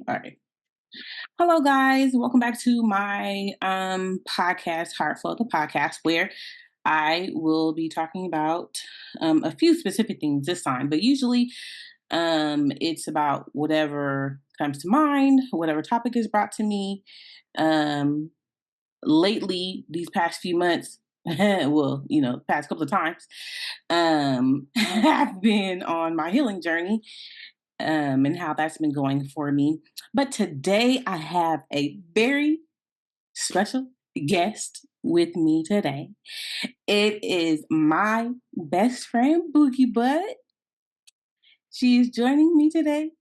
All right. Hello, guys. Welcome back to my podcast, Heartful, the podcast, where I will be talking about a few specific things this time, but usually it's about whatever comes to mind, whatever topic is brought to me. Um, Lately, these past few months, well, past couple of times, have been on my healing journey and how that's been going for me. But today I have a very special guest with me today. It is my best friend, Boogie Bud. She is joining me today,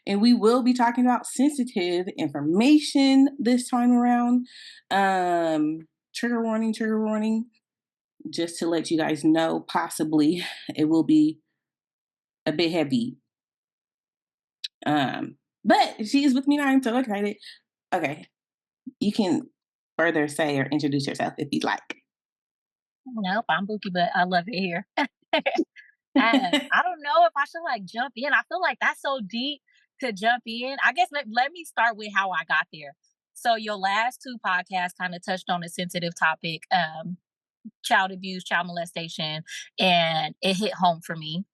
and we will be talking about sensitive information this time around. Trigger warning, just to let you guys know, possibly it will be a bit heavy. But she is with me now. I'm so excited. Okay, you can further say or introduce yourself if you'd like. Nope, I'm Bookie, but I love it here. I don't know if I should like jump in. I feel like that's so deep to jump in. I guess let me start with how I got there. So your last two podcasts kind of touched on a sensitive topic, child abuse, child molestation, and it hit home for me.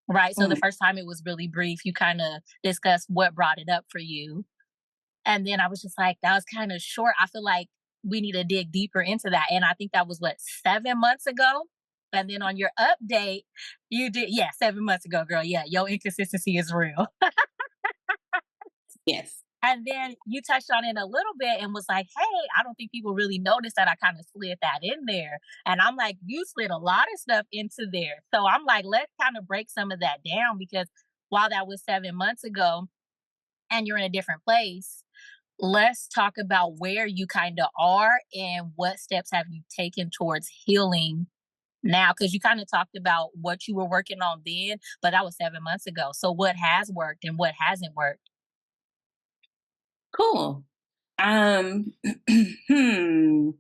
Right. So the Mm, first time it was really brief. You kind of discussed what brought it up for you. And then I was just like, that was kind of short. I feel like we need to dig deeper into that. And I think that was what, 7 months ago? And then on your update, you did, yeah, 7 months ago, girl. Yeah, your inconsistency is real. yes. And then you touched on it a little bit and was like, hey, I don't think people really noticed that I kind of slid that in there. And I'm like, you slid a lot of stuff into there. So I'm like, let's kind of break some of that down because while that was 7 months ago and you're in a different place, let's talk about where you kind of are and what steps have you taken towards healing now, because you kind of talked about what you were working on then, but that was 7 months ago. So what has worked and what hasn't worked? Cool. Um, hmm.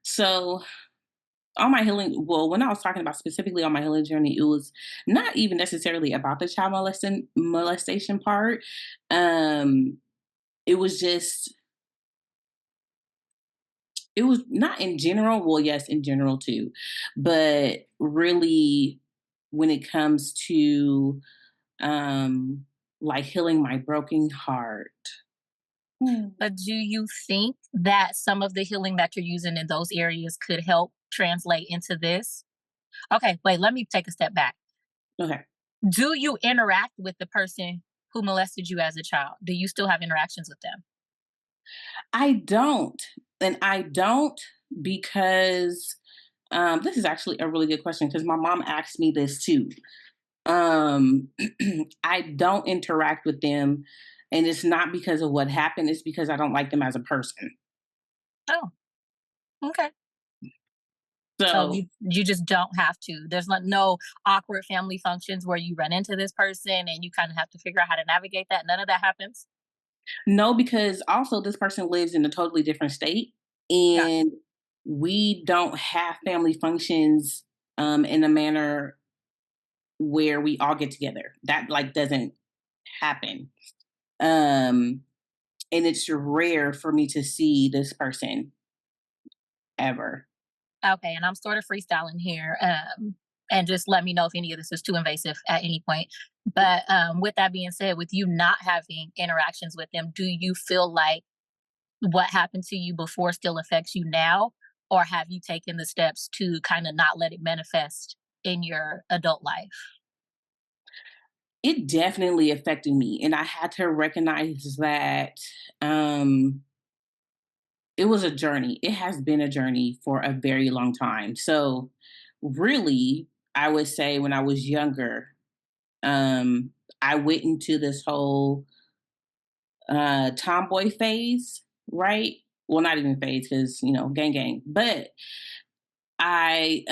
So on my healing, well, when I was talking about specifically on my healing journey, it was not even necessarily about the child molestation part. Um, it was just, it was not in general. Well, yes, in general too, but really when it comes to um like healing my broken heart. Hmm. But do you think that some of the healing that you're using in those areas could help translate into this? Okay, wait, let me take a step back. Okay. Do you interact with the person who molested you as a child? Do you still have interactions with them? I don't. And I don't because this is actually a really good question because my mom asked me this too. Um, I don't interact with them, and it's not because of what happened, it's because I don't like them as a person. Oh, okay. So So, you just don't have to. There's not no awkward family functions where you run into this person and you kind of have to figure out how to navigate that. None of that happens. no, because also this person lives in a totally different state, Gotcha. and we don't have family functions in a manner where we all get together. That like doesn't happen. Um, and it's rare for me to see this person ever. Okay, and I'm sort of freestyling here. And just let me know if any of this is too invasive at any point. But with that being said, with you not having interactions with them, do you feel like what happened to you before still affects you now? Or have you taken the steps to kind of not let it manifest in your adult life? It definitely affected me, and I had to recognize that um, it was a journey. It has been a journey for a very long time. So, really, I would say when I was younger, um, I went into this whole tomboy phase, right? Well, not even phase because gang gang, but I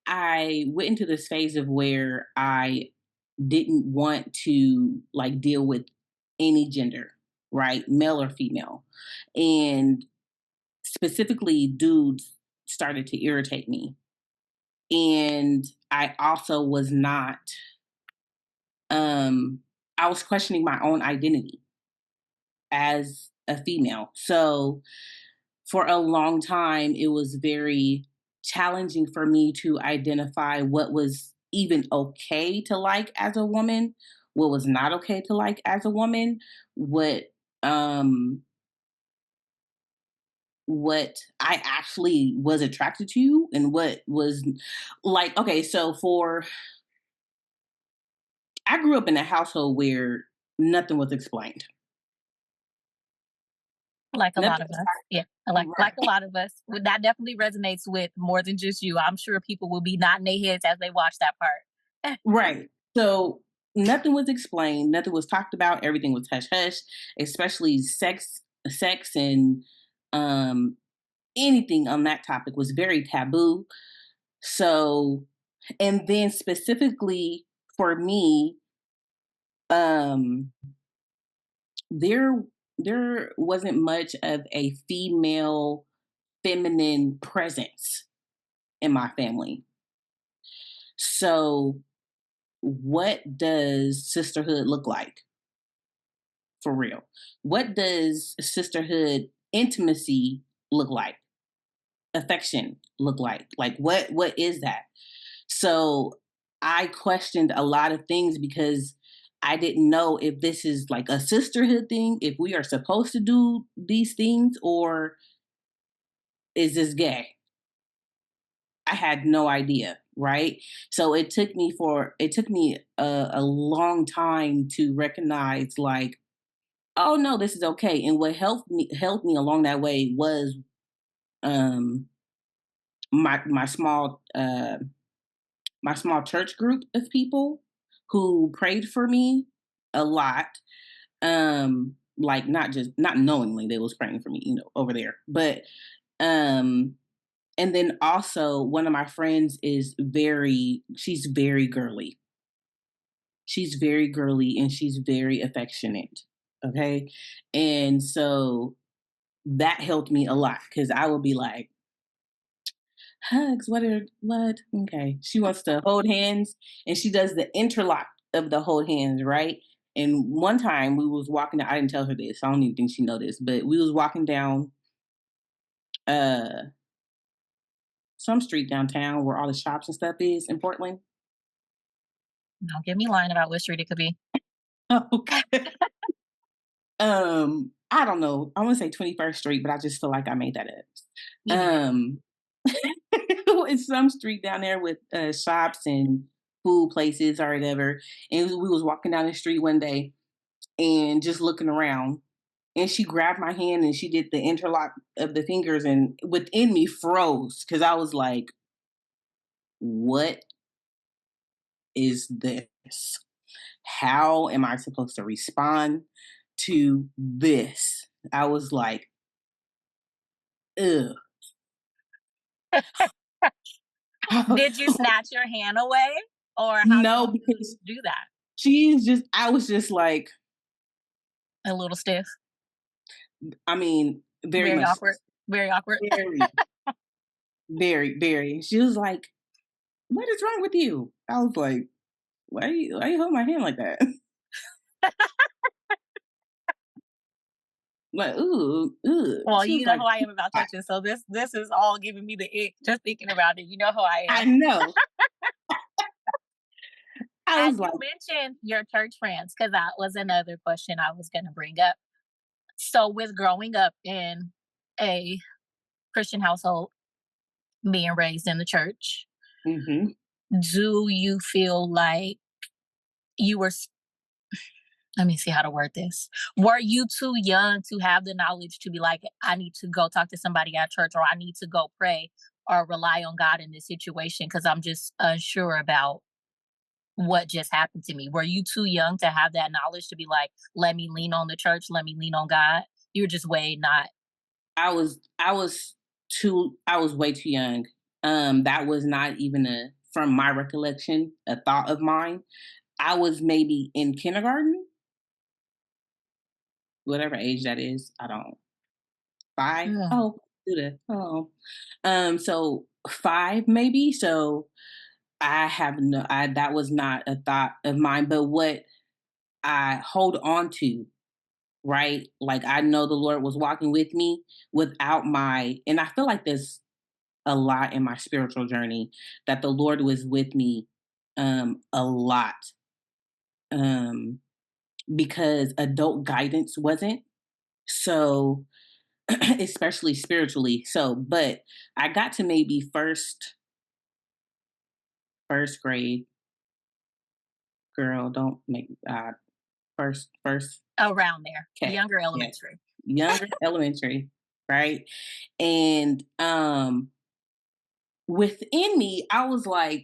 I went into this phase of where I didn't want to like deal with any gender, right? Male or female. And specifically dudes started to irritate me. And I also was not um I was questioning my own identity. as a female. So for a long time, it was very challenging for me to identify what was even okay to like as a woman, what was not okay to like as a woman, what um what I actually was attracted to and what was like okay, so for I grew up in a household where nothing was explained. Like a lot Nothing of was us. Yeah. Like a right. lot of us. That definitely resonates with more than just you. I'm sure people will be nodding their heads as they watch that part. Right. So nothing was explained, nothing was talked about, everything was hush hush, especially sex and um anything on that topic was very taboo. So and then specifically for me, um there there wasn't much of a female feminine presence in my family. So what does sisterhood look like for real? What does sisterhood intimacy look like? Affection look like? Like what is that? So I questioned a lot of things because I didn't know if this is like a sisterhood thing, if we are supposed to do these things, or is this gay? I had no idea, right? So it took me a long time to recognize like, oh no, this is okay. And what helped me along that way was um my my small church group of people who prayed for me a lot. Like not knowingly they was praying for me, you know, over there. But um and then also one of my friends is she's very girly. She's very girly and she's very affectionate. Okay. And so that helped me a lot because I would be like, hugs, what? Okay. She wants to hold hands and she does the interlock of the hold hands, right? And one time we was walking down, I didn't tell her this. I don't even think she know this, but we was walking down uh some street downtown where all the shops and stuff is in Portland. Don't get me lying about what street it could be. Okay. I don't know. I want to say 21st Street, but I just feel like I made that up. You did. Um, it's some street down there with shops and food places or whatever. And we was walking down the street one day and just looking around. And she grabbed my hand and she did the interlock of the fingers, and within me froze because I was like, "What is this? How am I supposed to respond to this?" I was like, "Ugh." Did you snatch your hand away? Or how did No, you because do that? I was just like, A little stiff. I mean, very Very much, awkward. Very awkward. very, very. She was like, "What is wrong with you?" I was like, why you hold my hand like that?" Like, ooh, ooh. Well, She was you know like, how I am about touching, so this is all giving me the ick just thinking about it. You know how I I am. know. I As was like, you mentioned your church friends, because that was another question I was going to bring up. So, with growing up in a Christian household, being raised in the church, mm-hmm. do you feel like you were, let me see how to word this. Were you too young to have the knowledge to be like, I need to go talk to somebody at church, or I need to go pray or rely on God in this situation because I'm just unsure about what just happened to me? Were you too young to have that knowledge to be like, let me lean on the church, let me lean on God? You were just way not. I was way too young. That was not even from my recollection, a thought of mine. I was maybe in kindergarten, whatever age that is. I don't 5. Mm. Oh, do that. Oh. So 5 maybe. So I have no I that was not a thought of mine, but what I hold on to right? Like I know the Lord was walking with me without my, and I feel like there's a lot in my spiritual journey that the Lord was with me a lot um because adult guidance wasn't. So especially spiritually. So, but I got to maybe first grade, girl, don't make first Around there, okay. younger Yes. elementary. Younger elementary, right? And within me, I was like,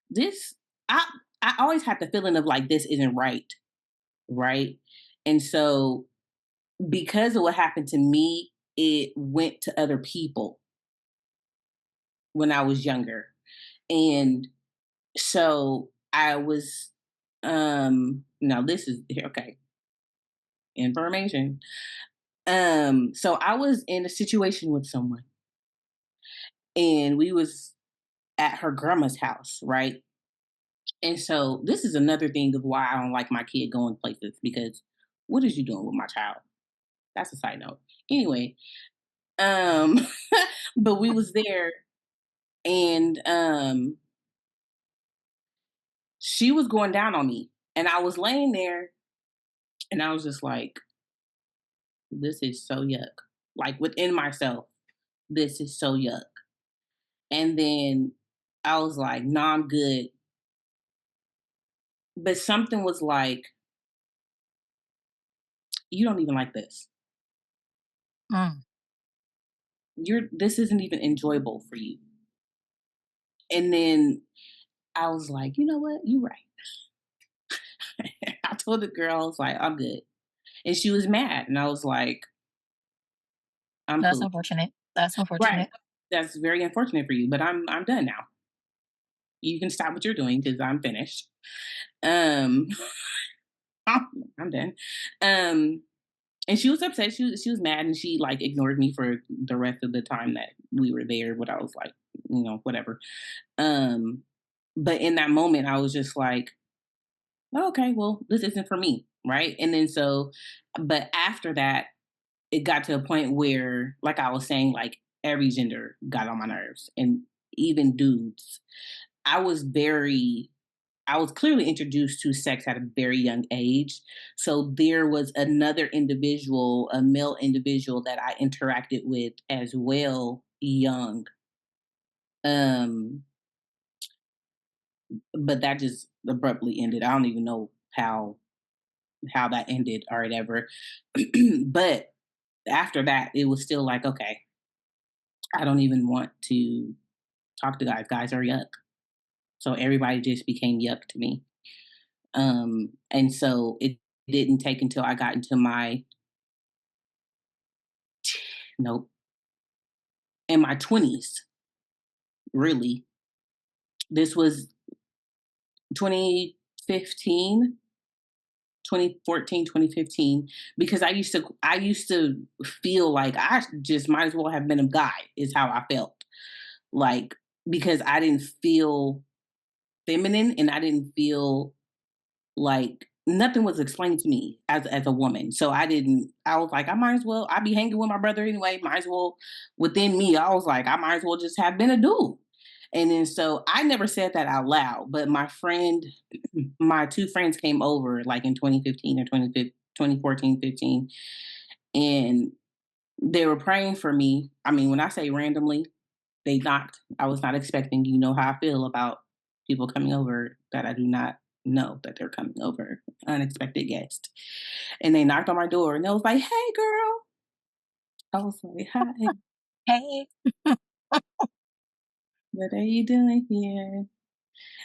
this I I always had the feeling of like this isn't right, right? And so because of what happened to me, it went to other people when I was younger. And so I was now this is okay, information. So I was in a situation with someone and we was at her grandma's house, right? And so this is another thing of why I don't like my kid going places because what is you doing with my child? That's a side note. Anyway, um but we was there and she was going down on me and I was laying there and I was just like, this is so yuck. Like within myself, this is so yuck. And then I was like, nah, I'm good. But something was like, you don't even like this. Mm, This isn't even enjoyable for you. And then I was like, you know what? You're right. I told the girl, I was like, I'm good. And she was mad. And I was like, I'm that's cool. unfortunate. That's Right. unfortunate. That's very unfortunate for you, but I'm done now. You can stop what you're doing because I'm finished. Um I'm done. Um and she was upset. She was mad and she like ignored me for the rest of the time that we were there. What I was like, whatever. Um, but in that moment, I was just like, oh, okay, well, this isn't for me, right? And then so, but after that, it got to a point where, like I was saying, like every gender got on my nerves, and even dudes. I was very I was clearly introduced to sex at a very young age. So there was another individual, a male individual that I interacted with as well, young. Um, but that just abruptly ended. I don't even know how that ended or whatever. But after that, it was still like, okay, I don't even want to talk to guys. Guys are yuck. So everybody just became yuck to me. And so it didn't take until I got into my nope in my 20s, really. This was 2015, 2014, 2015. Because I used to feel like I just might as well have been a guy is how I felt. Like because I didn't feel feminine and I didn't feel like nothing was explained to me as a woman. So I was like, I might as well, I'd be hanging with my brother anyway. Might as well within me, I was like, I might as well just have been a dude. And then so I never said that out loud, but my two friends came over like in 2015 or 2014, 15, and they were praying for me. I mean, when I say randomly, they knocked. I was not expecting, you know how I feel about people coming over that I do not know that they're coming over, unexpected guest. And they knocked on my door and they was like, hey girl. I was like, hi, Hey, what are you doing here?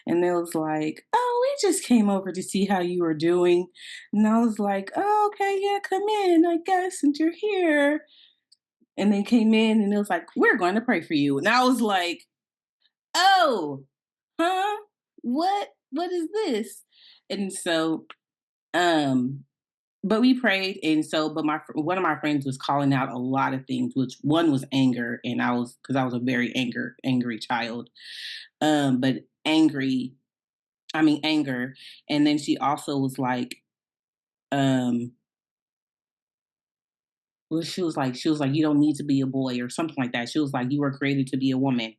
And they was like, oh, we just came over to see how you were doing. And I was like, oh, okay, yeah, come in, I guess, since you're here. And they came in and it was like, we're going to pray for you. And I was like, oh, huh? What is this? And so, um, but we prayed, and so, but one of my friends was calling out a lot of things, which one was anger, and I was because I was a very angry child, but angry, I mean anger, and then she also was like, um well, she was like, "You don't need to be a boy," or something like that. She was like, "You were created to be a woman,"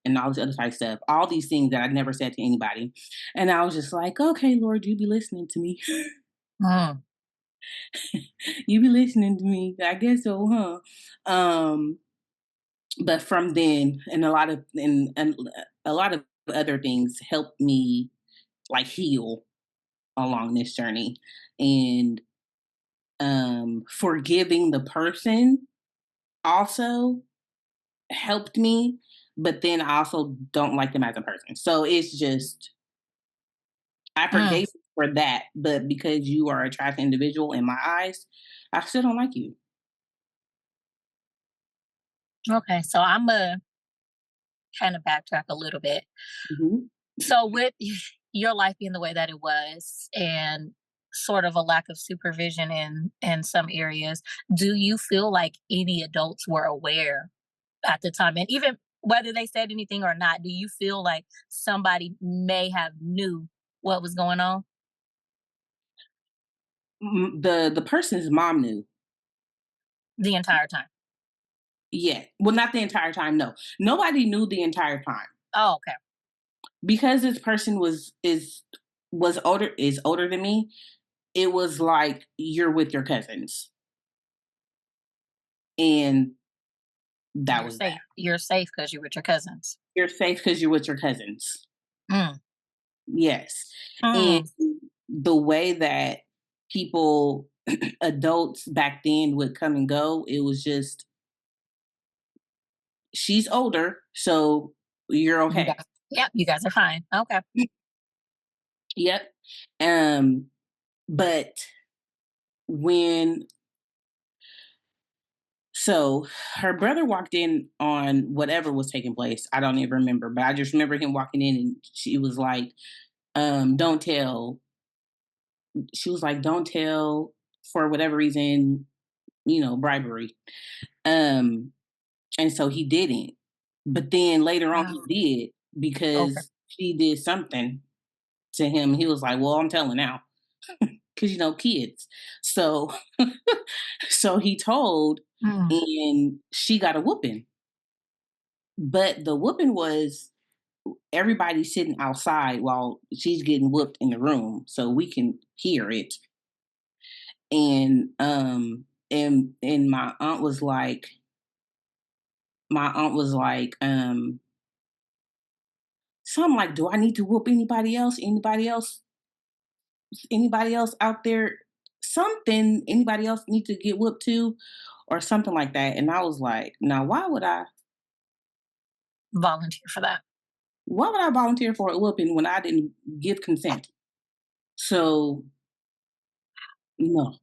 and all this other type of stuff. All these things that I never said to anybody. And I was just like, "Okay, Lord, you be listening to me. Mm, You be listening to me. I guess so, huh?" But from then, and a lot of other things helped me like heal along this journey, and forgiving the person also helped me, but then I also don't like them as a person. So it's just I mm. forgave you for that, but because you are a trash individual in my eyes, I still don't like you. Okay, so I'm a kind of backtrack a little bit. Mhm. So with your life being the way that it was and sort of a lack of supervision in some areas, do you feel like any adults were aware at the time? And even whether they said anything or not, do you feel like somebody may have knew what was going on The person's mom knew. the entire time? Yeah. Well, not the entire time. No, nobody knew the entire time Oh, okay. because this person was older than me. It was like you're with your cousins, and that You're was that. safe. You're safe because you're with your cousins. You're safe because you're with your cousins. Mm, Yes. And mm, the way that people, adults back then would come and go, it was just, she's older, so you're you okay. guys. Yep, you guys are fine. Okay. Yep. Um, but when, so her brother walked in on whatever was taking place. I don't even remember, but I just remember him walking in and she was like, don't tell. She was like, don't tell for whatever reason, bribery. Um, and so he didn't. But then later on, Wow. he did Okay. because she did something to him. He was like, "Well, I'm telling now," because kids. So, so he told, Mm, and she got a whooping. But the whooping was everybody sitting outside while she's getting whooped in the room, so we can hear it. And my aunt was like, something like, "Do I need to whoop anybody else? Anybody else out there? Something? Anybody else need to get whooped too?" Or something like that. And I was like, "Now, volunteer for that. why would I volunteer for a whooping when I didn't give consent?" So no,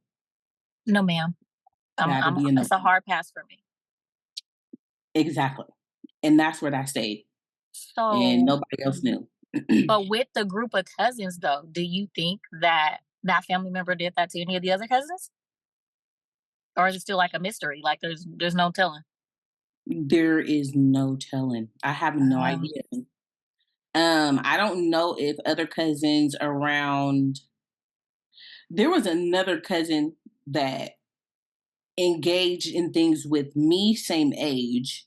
No, ma'am. that'll be a no. It's a hard pass for me. Exactly. And that's where that stayed. And So, nobody else knew. but with the group of cousins, though, do you think that that family member did that to any of the other cousins, or is it still like a mystery? Like there's no telling. There is no telling. I have no Um, idea. I don't know if other cousins around, there was another cousin that engaged in things with me, same age,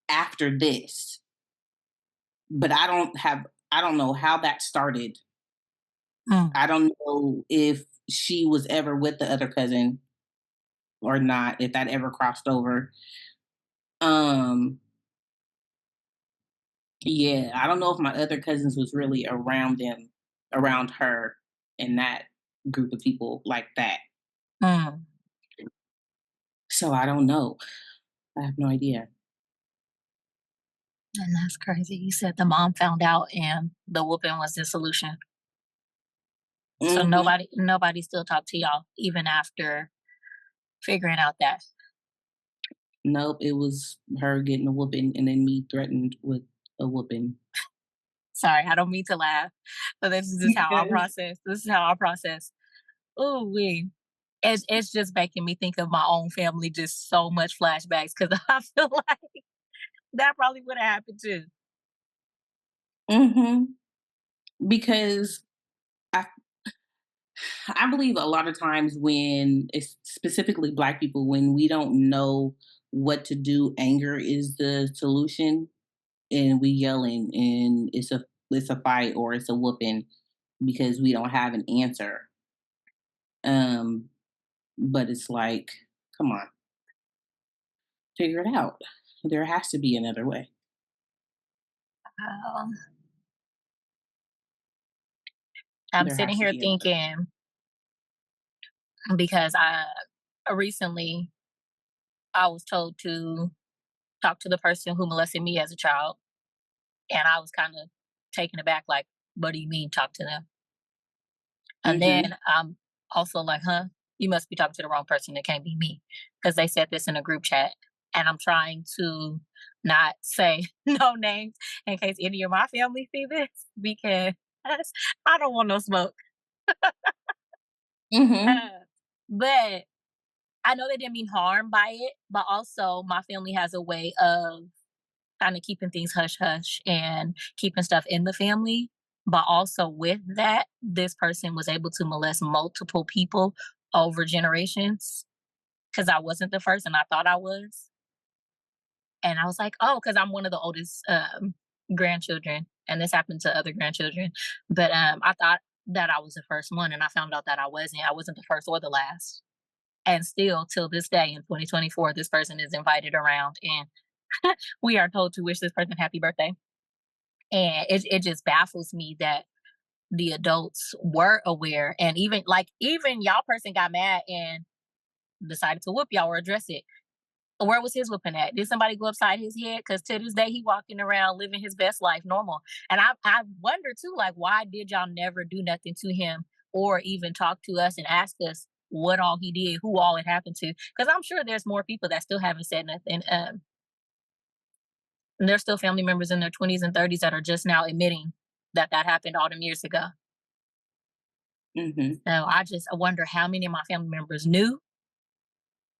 after this. But I don't know how that started. mm, I don't know if she was ever with the other cousin or not, if that ever crossed over. Um, yeah, I don't know if my other cousins was really around her and that group of people like that. mm. So I don't know. I have no idea. And that's crazy. You said the mom found out, and the whooping was the solution. So Hmm. nobody still talked to y'all even after figuring out that. Nope, it was her getting a whooping and then me threatened with a whooping. Sorry, I don't mean to laugh, but this is just how I Yes. process. This is how I process. Oh, we. It's just making me think of my own family, just so much flashbacks because I feel like that probably would have happened too. Hmm. Because I I believe a lot of times when it's specifically Black people, when we don't know what to do, anger is the solution, and we yelling, and it's a fight or it's a whooping because we don't have an answer. Um, but it's like, come on, figure it out. There has to be another way. Um, I'm There sitting has to here be another way. thinking because recently I was told to talk to the person who molested me as a child, and I was kind of taken aback, like, "What do you mean, talk to them?" And Mm-hmm. then I'm also like, "Huh, you must be talking to the wrong person. It can't be me," because they said this in a group chat, and I'm trying to not say no names in case any of my family see this because I don't want no smoke. Mm-hmm. Uh, but I know they didn't mean harm by it, but also my family has a way of kind of keeping things hush hush and keeping stuff in the family. But also with that, this person was able to molest multiple people over generations because I wasn't the first and I thought I was. And I was like, oh, because I'm one of the oldest grandchildren. And this happened to other grandchildren. But I thought that I was the first one and I found out that I wasn't. I wasn't the first or the last. And still till this day in 2024, this person is invited around and we are told to wish this person happy birthday. And it just baffles me that the adults were aware and even y'all person got mad and decided to whoop y'all or address it. Where was his whooping at? Did somebody go upside his head? Because to this day, he walking around living his best life normal. And I wonder too, like, why did y'all never do nothing to him or even talk to us and ask us what all he did, who all it happened to? Because I'm sure there's more people that still haven't said nothing. And there's still family members in their 20s and 30s that are just now admitting that that happened all them years ago. Mm-hmm. So I wonder how many of my family members knew,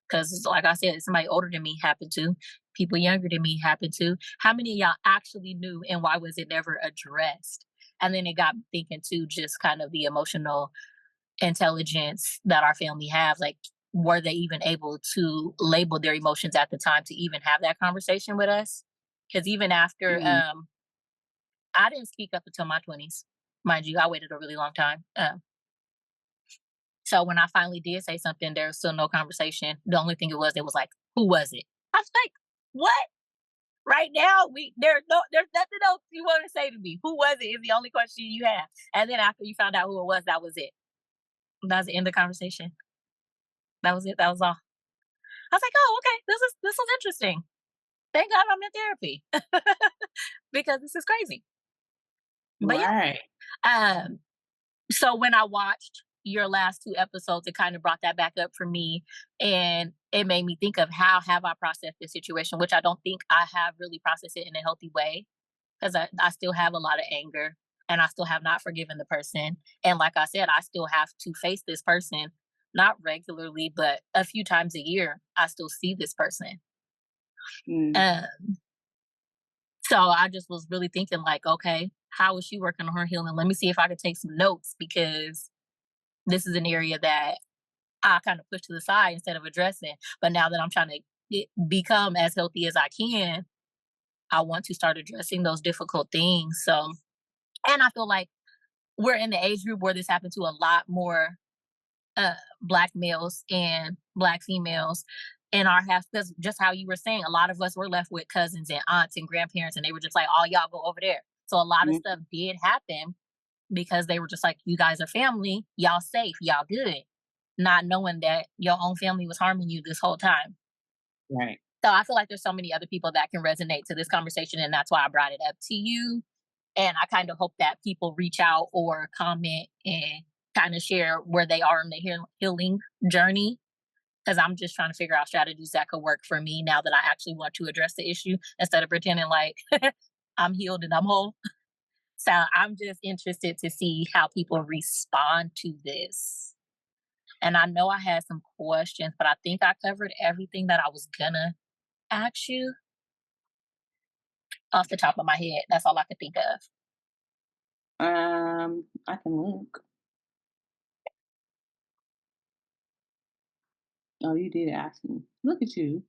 because like I said, somebody older than me happened to, people younger than me happened to. How many of y'all actually knew and why was it never addressed? And then it got me thinking too, just kind of the emotional intelligence that our family have. Like, were they even able to label their emotions at the time to even have that conversation with us? Because even after Mm-hmm. I didn't speak up until my 20s. Mind you, I waited a really long time. So when I finally did say something, there was still no conversation. The only thing it was like, who was it? I was like, what? Right now, there's nothing else you want to say to me. Who was it? Is the only question you have. And then after you found out who it was, that was it. That was the end of the conversation. That was it. That was all. I was like, oh, okay, this is interesting. Thank God I'm in therapy because this is crazy. But Right. yeah, so when I watched your last 2 episodes, it kind of brought that back up for me, and it made me think of how have I processed this situation, which I don't think I have really processed it in a healthy way, 'cause I still have a lot of anger, and I still have not forgiven the person, and like I said, I still have to face this person, not regularly, but a few times a year, I still see this person. Mm-hmm. Uh, so I just was really thinking like, "Okay, how is she working on her healing? Let me see if I could take some notes because this is an area that I kind of push to the side instead of addressing. But now that I'm trying to become as healthy as I can, I want to start addressing those difficult things. So, and I feel like we're in the age group where this happened to a lot more black males and black females in our house. Because just how you were saying, a lot of us were left with cousins and aunts and grandparents, and they were just like, "Oh, y'all go over there." So a lot of stuff did happen because they were just like, "You guys are family, y'all safe, y'all good," not knowing that your own family was harming you this whole time. Right. So I feel like there's so many other people that can resonate to this conversation, and that's why I brought it up to you. And I kind of hope that people reach out or comment and kind of share where they are in the healing journey. Because I'm just trying to figure out strategies that could work for me now that I actually want to address the issue instead of pretending like I'm healed and I'm whole. So I'm just interested to see how people respond to this. And I know I had some questions, but I think I covered everything that I was gonna ask you off the top of my head. That's all I could think of. I can look. Oh, you did ask me. Look at you.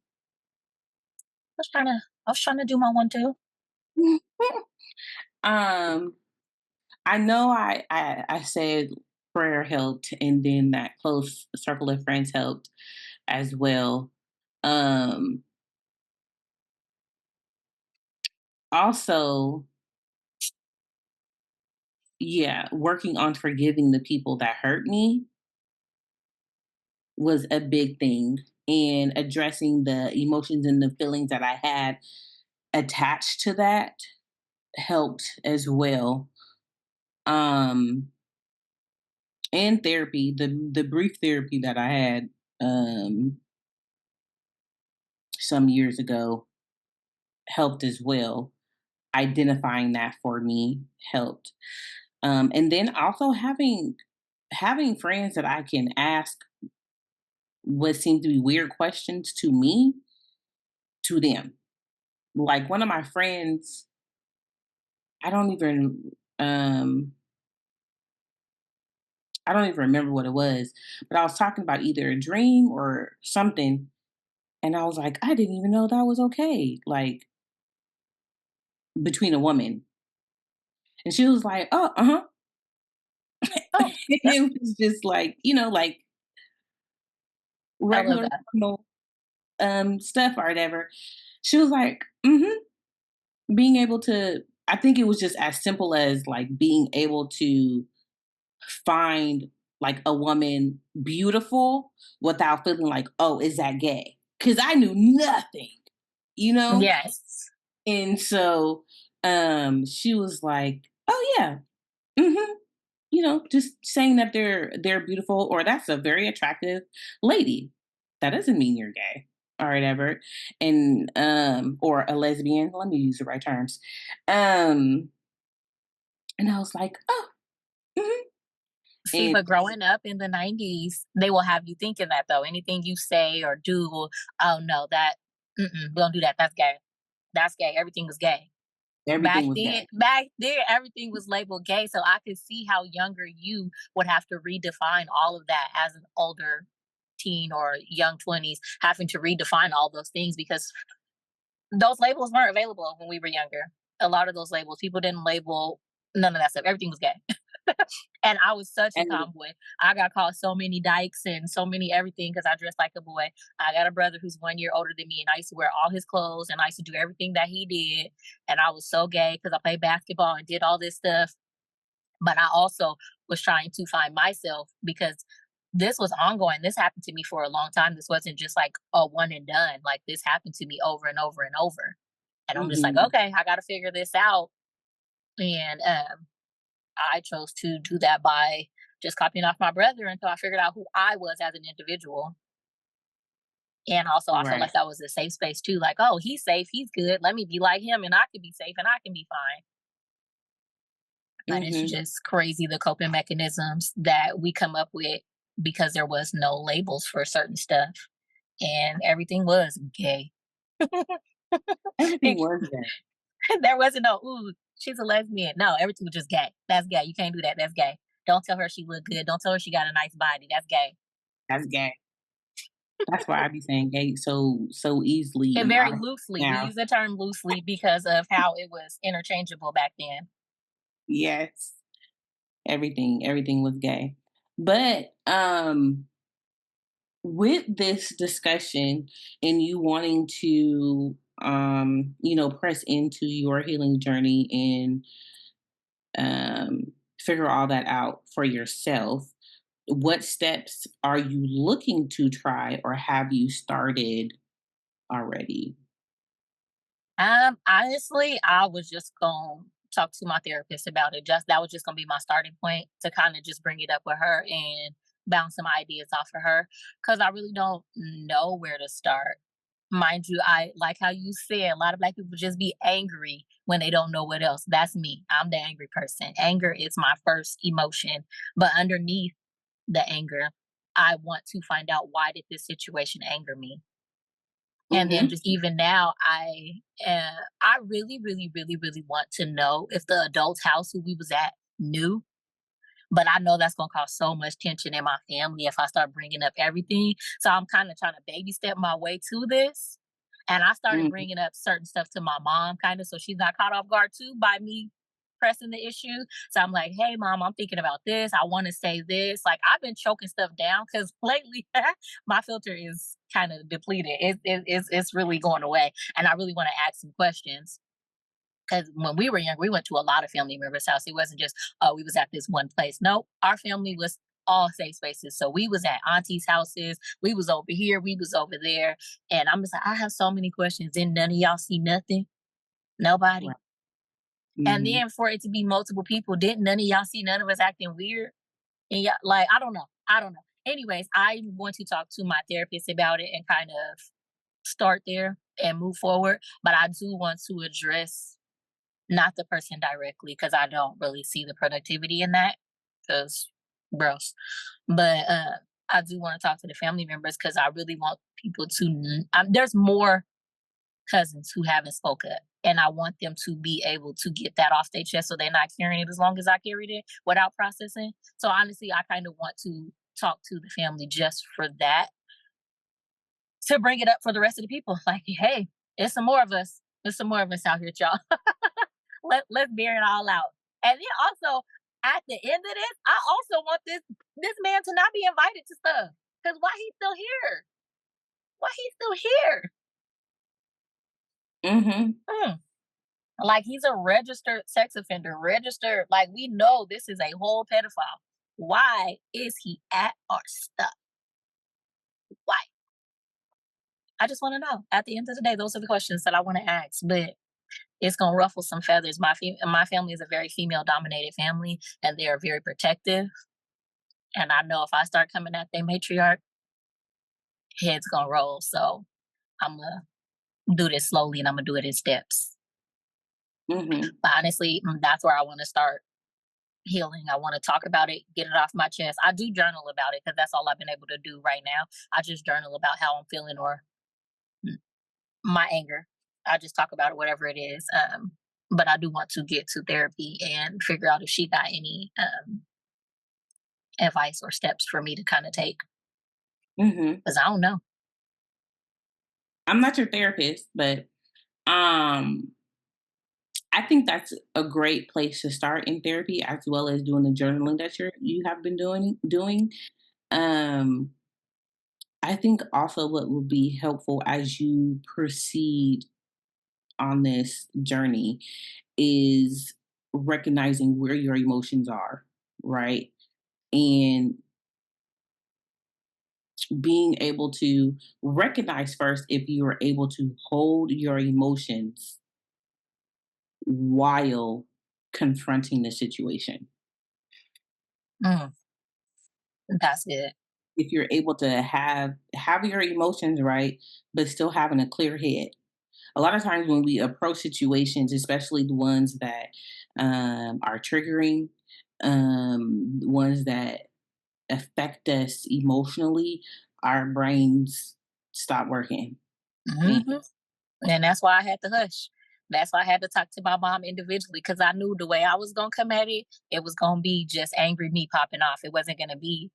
I was trying to do my one too. um, I know I said prayer helped, and then that close circle of friends helped as well. Um, Also, yeah, working on forgiving the people that hurt me was a big thing, and addressing the emotions and the feelings that I had attached to that helped as well. Um, and therapy, the brief therapy that I had some years ago helped as well. Identifying that for me helped. And then also having friends that I can ask what seem to be weird questions to me to them. Like one of my friends, I don't even I don't even remember what it was, but I was talking about either a dream or something, and I was like, I didn't even know that was okay, like between a woman. And she was like, oh, uh-huh. Oh, that's It was just like, like I love regular that. normal stuff or whatever. She was like, being able to, I think it was just as simple as like being able to find like a woman beautiful without feeling like, oh, is that gay? Because I knew nothing, you know? Yes. And so she was like, oh yeah, hmm just saying that they're beautiful or that's a very attractive lady. That doesn't mean you're gay or whatever. And or a lesbian. Let me use the right terms. Um and I was like, oh, mhm. See, And but growing up in the 90s, they will have you thinking that though. Anything you say or do, oh no, we don't do that. That's gay. That's gay. Everything was gay. everything was gay. Back then, everything was labeled gay. So I could see how younger you would have to redefine all of that as an older teen or young 20s, having to redefine all those things because those labels weren't available when we were younger. A lot of those labels, people didn't label none of that stuff. Everything was gay. And I was such a And tomboy. I got called so many dykes and so many everything because I dressed like a boy. I got a brother who's 1 year older than me, and I used to wear all his clothes and I used to do everything that he did. And I was so gay because I played basketball and did all this stuff. But I also was trying to find myself because this was ongoing. This happened to me for a long time. This wasn't just like a one and done. Like this happened to me over and over and over. And I'm just like, mhm, okay, I got to figure this out. And I chose to do that by just copying off my brother until I figured out who I was as an individual. And also, I felt right. like that was a safe space too. Like, oh, he's safe, he's good. Let me be like him, and I can be safe, and I can be fine. But it's Mhm. just crazy the coping mechanisms that we come up with because there was no labels for certain stuff, and everything was gay. Everything was gay. There wasn't no, ooh, she's a lesbian. No, everything was just gay. That's gay. You can't do that. That's gay. Don't tell her she look good. Don't tell her she got a nice body. That's gay. That's gay. That's why I be saying gay so easily And and very honestly loosely. We now. use the term loosely because of how it was interchangeable back then. Yes. Everything was gay. But with this discussion and you wanting to press into your healing journey and figure all that out for yourself, what steps are you looking to try or have you started already? Honestly, I was just gonna talk to my therapist about it. Just that was just gonna be my starting point to kind of just bring it up with her and bounce some ideas off of her because I really don't know where to start. Mind you, I like how you said a lot of black people just be angry when they don't know what else. That's me. I'm the angry person. Anger is my first emotion, but underneath the anger, I want to find out why did this situation anger me. And then Mhm. just even now, I really, really, really, really want to know if the adult's house who we was at knew, But I know that's gonna cause so much tension in my family if I start bringing up everything. So I'm kind of trying to baby step my way to this. And I started Mm, bringing up certain stuff to my mom, kind of, so she's not caught off guard too by me pressing the issue. So I'm like, hey, mom, I'm thinking about this. I want to say this. Like, I've been choking stuff down because lately my filter is kind of depleted. It's really going away. And I really want to ask some questions because when we were young, we went to a lot of family members' house. It wasn't just, oh, we was at this one place. No, our family was all safe spaces. So we was at aunties' houses, we was over here, we was over there. And I'm just like, I have so many questions. Didn't none of y'all see nothing? Nobody. right. And Mhm. then for it to be multiple people, didn't none of y'all see none of us acting weird? And yeah, like I don't know. I don't know. Anyways, I'm going to talk to my therapist about it and kind of start there and move forward. But I do want to address not the person directly because I don't really see the productivity in that. Because gross. But I do want to talk to the family members because I really want people to. There's more cousins who haven't spoke up, and I want them to be able to get that off their chest so they're not carrying it as long as I carried it without processing. So honestly, I kind of want to talk to the family just for that, to bring it up for the rest of the people. Like, hey, it's some more of us. There's some more of us out here, y'all. Let's bear it all out. And then also at the end of this, I also want this man to not be invited to stuff. Cause why he's still here? Why he's still here? Mhm. Mm. Like he's a registered sex offender, registered. Like we know this is a whole pedophile. Why is he at our stuff? Why? I just want to know. At the end of the day, those are the questions that I want to ask. But it's gonna ruffle some feathers. My family is a very female dominated family, and they are very protective. And I know if I start coming at their matriarch, heads gonna roll. So I'm gonna do this slowly, and I'm gonna do it in steps. Mhm. But honestly, that's where I want to start healing. I want to talk about it, get it off my chest. I do journal about it because that's all I've been able to do right now. I just journal about how I'm feeling or mm, my anger. I just talk about it, whatever it is. But I do want to get to therapy and figure out if she got any advice or steps for me to kind of take Mhm. because I don't know. I'm not your therapist, but um I think that's a great place to start in therapy as well as doing the journaling that you have been doing. Um I think also what will be helpful as you proceed on this journey is recognizing where your emotions are, right? And being able to recognize first if you are able to hold your emotions while confronting the situation. Mm, that's it. If you're able to have your emotions right, but still having a clear head. A lot of times when we approach situations, especially the ones that are triggering, the ones that affect us emotionally, our brains stop working. And Hmm. And that's why I had to hush. That's why I had to talk to my mom individually because I knew the way I was gonna come at it, it was gonna be just angry me popping off. It wasn't gonna be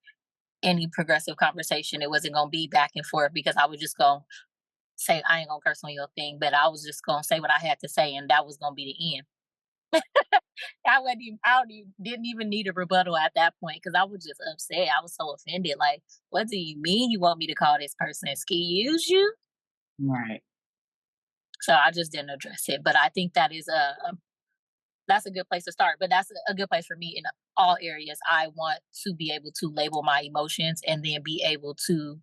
any progressive conversation. It wasn't gonna be back and forth because I was just gonna say I ain't gonna curse on your thing, but I was just gonna say what I had to say, and that was gonna be the end. I wasn't even, I don't even, didn't even need a rebuttal at that point because I was just upset. I was so offended. Like, what do you mean you want me to call this person? Excuse you? right. So I just didn't address it. But I think that is that's a good place to start. But that's a good place for me in all areas. I want to be able to label my emotions and then be able to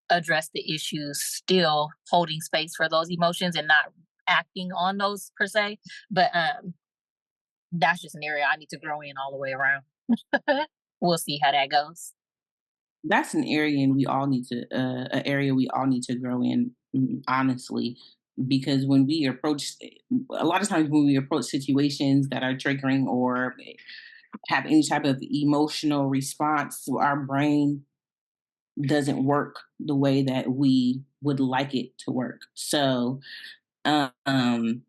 address the issues, still holding space for those emotions and not acting on those per se. But that's just an area I need to grow in all the way around. We'll see how that goes. That's an area and we all need to an area we all need to grow in, honestly, because when we approach a lot of times when we approach situations that are triggering or have any type of emotional response, our brain doesn't work the way that we would like it to work. So, um,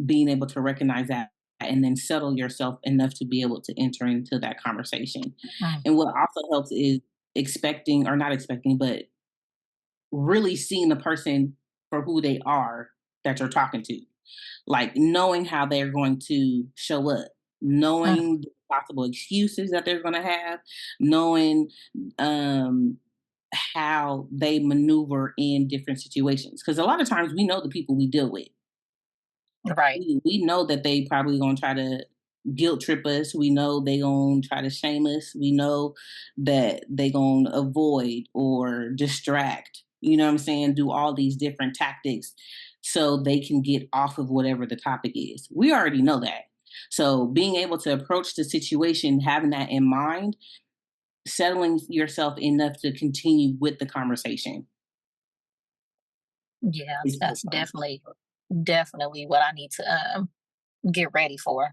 being able to recognize that. and then settle yourself enough to be able to enter into that conversation. Mm, And what also helps is expecting, or not expecting, but really seeing the person for who they are that you're talking to, like knowing how they're going to show up, mm, knowing the possible excuses that they're going to have, knowing um, how they maneuver in different situations. Because a lot of times we know the people we deal with. right. We know that they probably gonna try to guilt trip us. We know they gonna try to shame us. We know that they gonna avoid or distract. You know what I'm saying? Do all these different tactics so they can get off of whatever the topic is. We already know that. So being able to approach the situation, having that in mind, settling yourself enough to continue with the conversation Yeah, is that's helpful. definitely what I need to get ready for.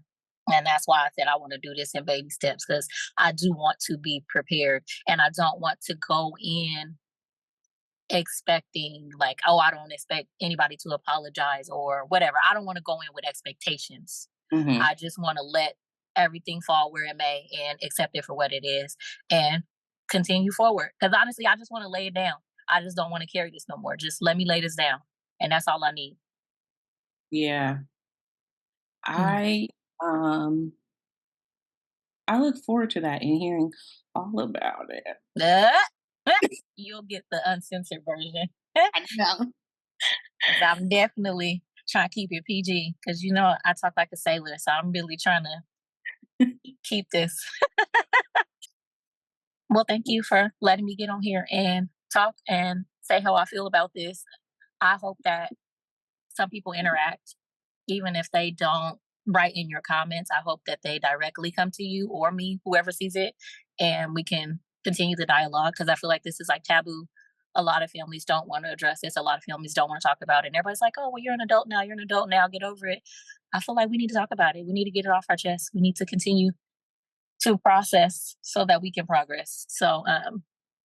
And that's why I said I want to do this in baby steps because I do want to be prepared and I don't want to go in expecting like, oh, I don't expect anybody to apologize or whatever. I don't want to go in with expectations. Hmm. I just want to let everything fall where it may and accept it for what it is and continue forward. Because honestly, I just want to lay it down. I just don't want to carry this no more. Just let me lay this down. And that's all I need. Yeah. Mm. I um I look forward to that and hearing all about it. Uh, You'll get the uncensored version. I know. 'Cause I'm definitely trying to keep it PG because you know I talk like a sailor, so I'm really trying to keep this. Well, thank you for letting me get on here and talk and say how I feel about this. I hope that some people interact, even if they don't write in your comments. I hope that they directly come to you or me, whoever sees it, and we can continue the dialogue because I feel like this is like taboo. A lot of families don't want to address this. A lot of families don't want to talk about it. And everybody's like, oh, well, you're an adult now. You're an adult now. Get over it. I feel like we need to talk about it. We need to get it off our chest. We need to continue to process so that we can progress. So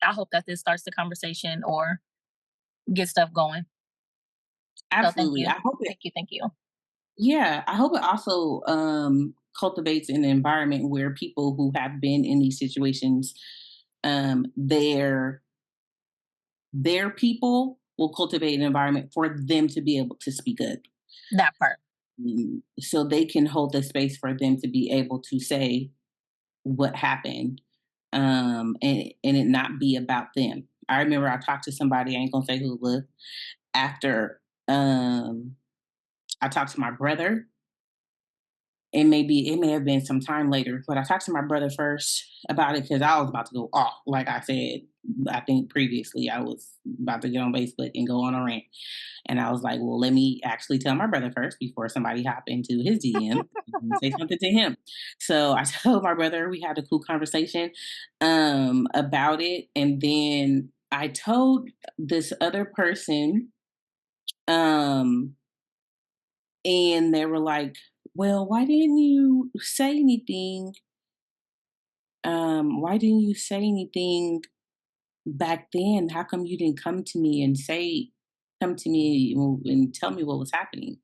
I hope that this starts the conversation or get stuff going. So thank Absolutely. you. I hope it, Thank you. Thank you. yeah, I hope it also cultivates an environment where people who have been in these situations, um, their their people will cultivate an environment for them to be able to speak up. That part. So they can hold the space for them to be able to say what happened, and it not be about them. I remember I talked to somebody, I ain't gonna say who it was, after I talked to my brother, and maybe it may have been some time later, but I talked to my brother first about it because I was about to go off. Like I said, I think previously I was about to get on Facebook and go on a rant. And I was like, well, let me actually tell my brother first before somebody hop into his DM and say something to him. So I told my brother, we had a cool conversation about it. And then I told this other person, um, and they were like, well, why didn't you say anything? Why didn't you say anything back then? How come you didn't come to me and tell me what was happening?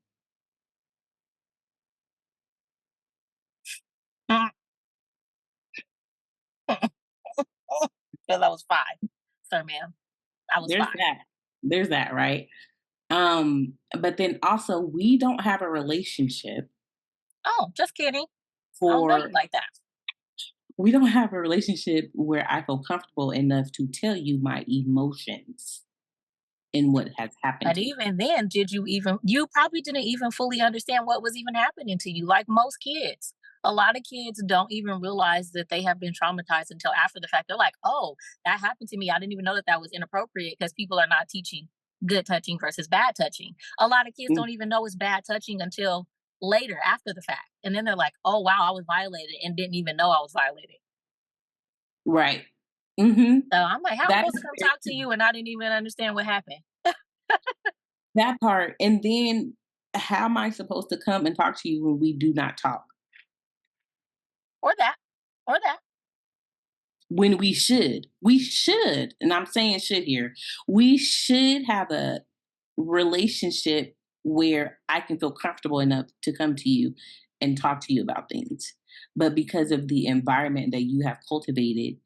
Because I was five. Sir, ma'am, I was There's five. that. There's that, right? But then also we don't have a relationship Oh, just kidding. I don't know you for like that. we don't have a relationship where I feel comfortable enough to tell you my emotions and what has happened But to me. even then, you probably didn't even fully understand what was even happening to you, like most kids. A lot of kids don't even realize that they have been traumatized until after the fact. They're like, oh, that happened to me. I didn't even know that that was inappropriate because people are not teaching good touching versus bad touching. A lot of kids Mm, don't even know it's bad touching until later after the fact. And then they're like, oh, wow, I was violated and didn't even know I was violated. right. Hmm. So I'm like, how am I That supposed to come talk to you and I didn't even understand what happened? that part. And then how am I supposed to come and talk to you when we do not talk? Or that, or that. When we should, and I'm saying should here, we should have a relationship where I can feel comfortable enough to come to you and talk to you about things. But because of the environment that you have cultivated,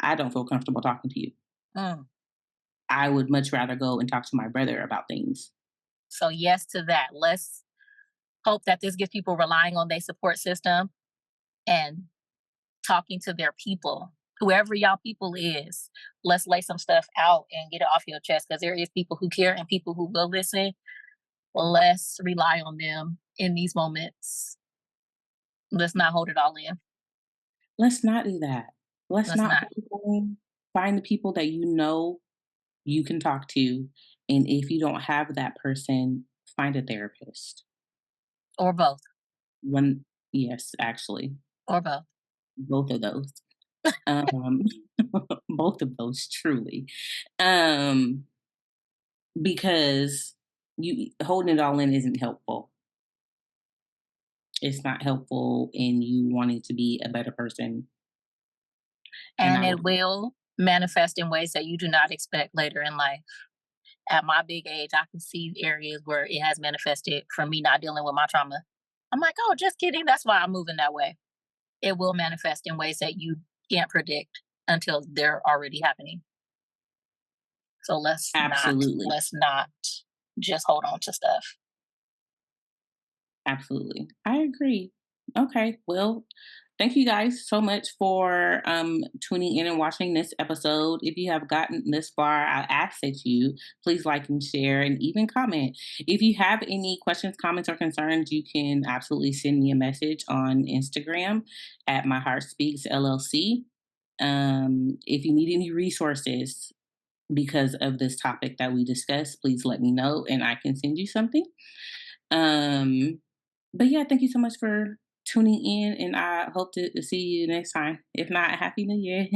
I don't feel comfortable talking to you. Mm. I would much rather go and talk to my brother about things. So yes to that. Let's hope that this gets people relying on their support system and talking to their people. Whoever y'all people is, let's lay some stuff out and get it off your chest because there is people who care and people who will listen. Let's rely on them in these moments. Let's not hold it all in. Let's not do that. Let's Let's not not. hold it going. Find the people that you know you can talk to. And if you don't have that person, find a therapist. Or both. One, yes, actually, Or both. both of those. Um, both of those truly. Um, because you holding it all in isn't helpful. It's not helpful in you wanting to be a better person. And And I it would will manifest in ways that you do not expect later in life. At my big age, I can see areas where it has manifested from me not dealing with my trauma. I'm like, oh, just kidding. That's why I'm moving that way. It will manifest in ways that you can't predict until they're already happening. So absolutely. let's not just hold on to stuff. Absolutely. I agree. Okay. Well, thank you guys so much for tuning in and watching this episode. If you have gotten this far, I ask that you please like and share and even comment. If you have any questions, comments, or concerns, you can absolutely send me a message on Instagram at My Heart Speaks LLC. If you need any resources because of this topic that we discussed, please let me know and I can send you something. Um, but yeah, thank you so much for tuning in, and I hope to see you next time. If not, Happy New Year.